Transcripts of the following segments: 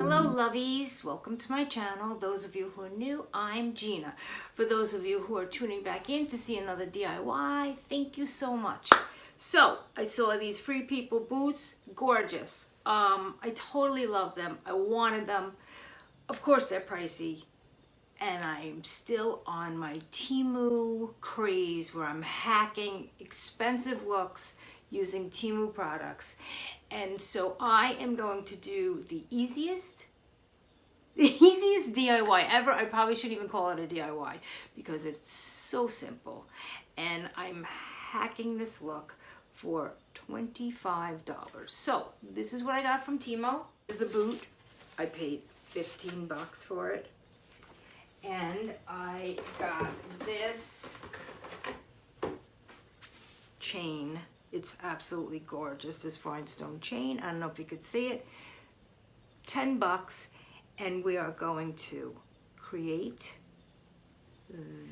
Hello lovies, welcome to my channel. Those of you who are new, I'm Gina. For those of you who are tuning back in to see another DIY, thank you so much. So, I saw these Free People boots, gorgeous. I totally love them. I wanted them. Of course they're pricey. And I'm still on my Temu craze where I'm hacking expensive looks using Temu products. And so I am going to do the easiest DIY ever. I probably shouldn't even call it a DIY because it's so simple. And I'm hacking this look for $25. So this is what I got from Temu. This is the boot. I paid 15 bucks for it. And I got this chain. It's absolutely gorgeous, this rhinestone chain. I don't know if you could see it. 10 bucks. And we are going to create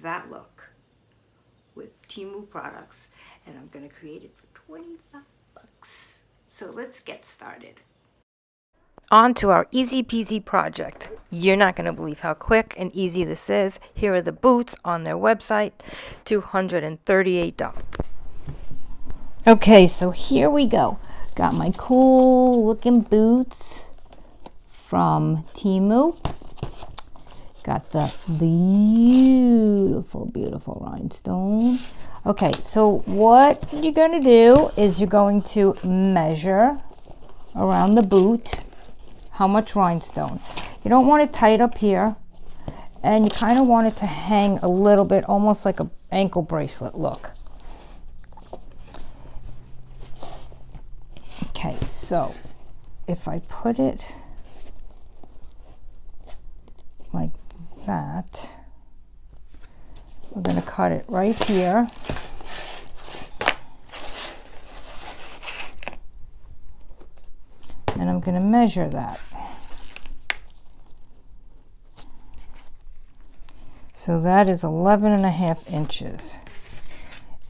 that look with Temu products. And I'm going to create it for 25 bucks. So let's get started. On to our easy peasy project. You're not going to believe how quick and easy this is. Here are the boots on their website, $238. Okay, so here we go. Got my cool looking boots from Temu. Got the beautiful, beautiful rhinestone. Okay, so what you're going to do is you're going to measure around the boot how much rhinestone. You don't want it tight up here, and you kind of want it to hang a little bit, almost like an ankle bracelet look. Okay, so if I put it like that, we're going to cut it right here. And I'm going to measure that. So that is 11.5 inches.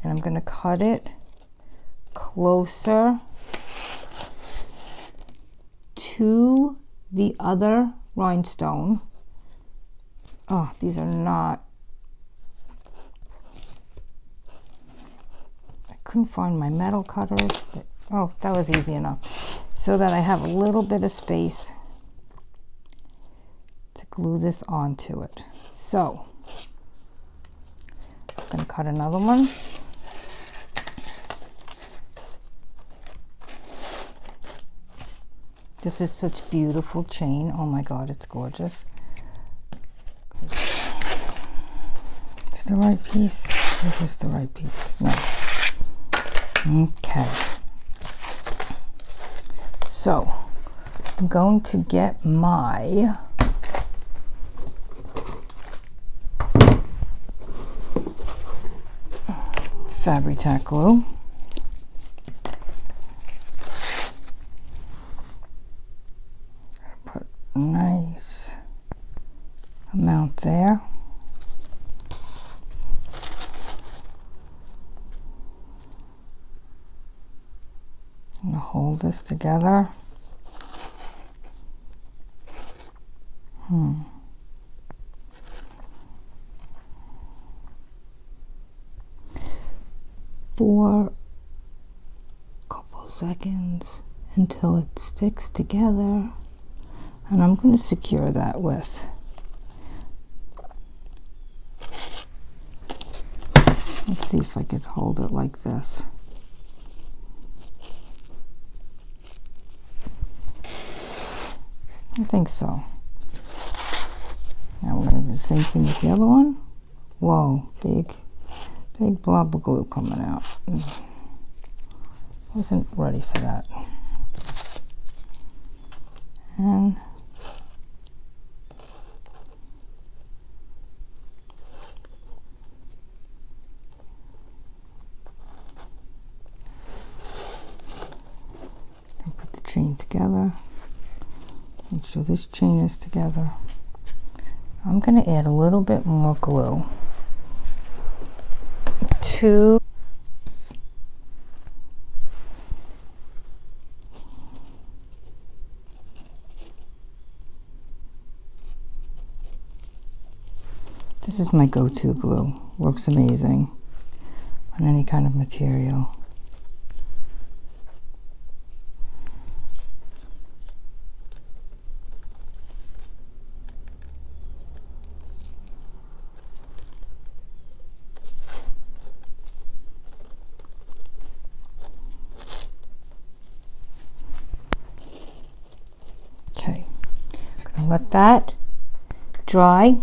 And I'm going to cut it closer to the other rhinestone. Oh, these are not. I couldn't find my metal cutters. Oh, that was easy enough. So that I have a little bit of space to glue this onto it. So, I'm going to cut another one. This is such beautiful chain. Oh my God, it's gorgeous. It's the right piece. This is the right piece. No. Okay. So, I'm going to get my Fabri-Tac glue. Put a nice amount there. I'm going to hold this together. For a couple seconds until it sticks together. And I'm going to secure that with let's see if I could hold it like this. I think so. Now we're going to do the same thing with the other one. Whoa, big blob of glue coming out. Wasn't ready for that. And put the chain together. Make sure this chain is together. I'm going to add a little bit more glue to This is my go-to glue. Works amazing on any kind of material. Okay, I'm gonna let that dry.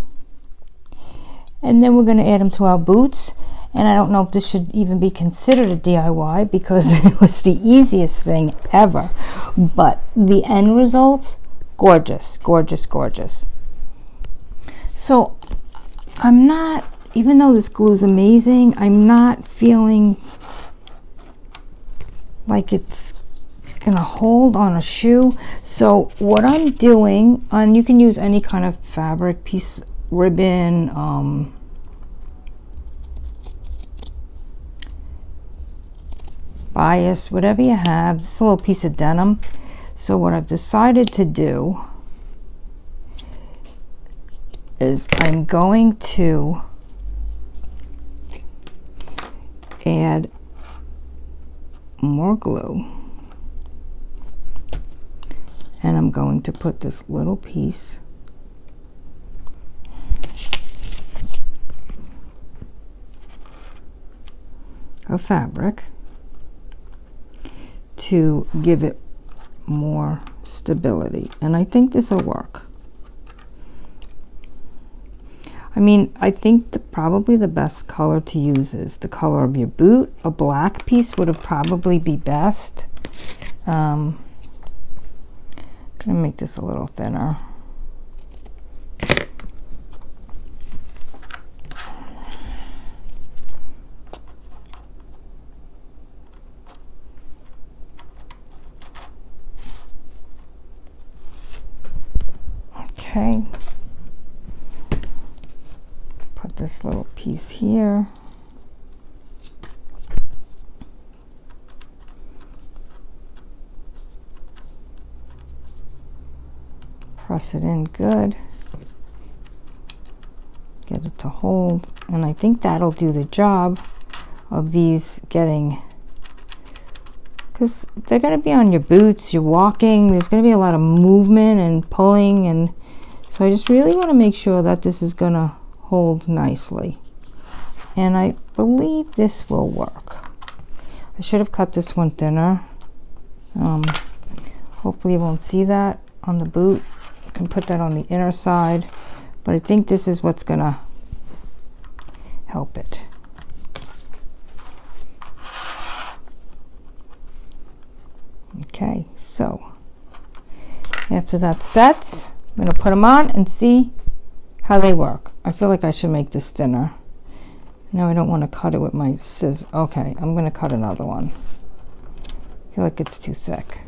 And then we're going to add them to our boots. And I don't know if this should even be considered a DIY because it was the easiest thing ever. But the end results, gorgeous, gorgeous, gorgeous. So I'm not, even though this glue is amazing, I'm not feeling like it's going to hold on a shoe. So what I'm doing, and you can use any kind of fabric piece, ribbon, bias, whatever you have. This is a little piece of denim. So what I've decided to do is I'm going to add more glue, and I'm going to put this little piece of fabric to give it more stability, and I think this will work. I mean, I think probably the best color to use is the color of your boot. A black piece would have probably be best. I'm gonna make this a little thinner. Okay, put this little piece here. Press it in good. Get it to hold, and I think that'll do the job of these getting, because they're going to be on your boots, you're walking, there's going to be a lot of movement and pulling, and so I just really want to make sure that this is going to hold nicely. And I believe this will work. I should have cut this one thinner. Hopefully you won't see that on the boot. You can put that on the inner side, but I think this is what's going to help it. Okay, so after that sets, I'm going to put them on and see how they work. I feel like I should make this thinner. No, I don't want to cut it with my scissors. Okay, I'm going to cut another one. I feel like it's too thick.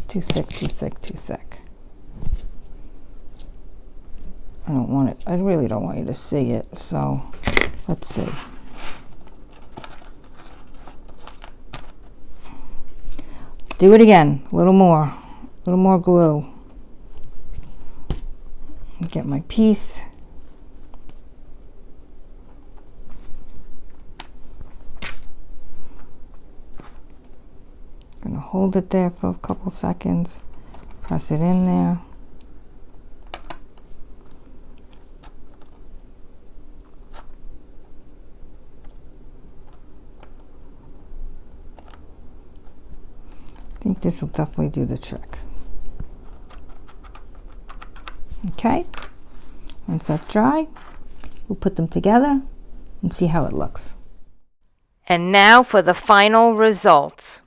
Too thick, too thick, too thick. I don't want it. I really don't want you to see it. So let's see. Do it again. A little more glue. Get my piece. Gonna hold it there for a couple seconds. Press it in there. I think this will definitely do the trick. Okay, once that's dry, we'll put them together and see how it looks. And now for the final results.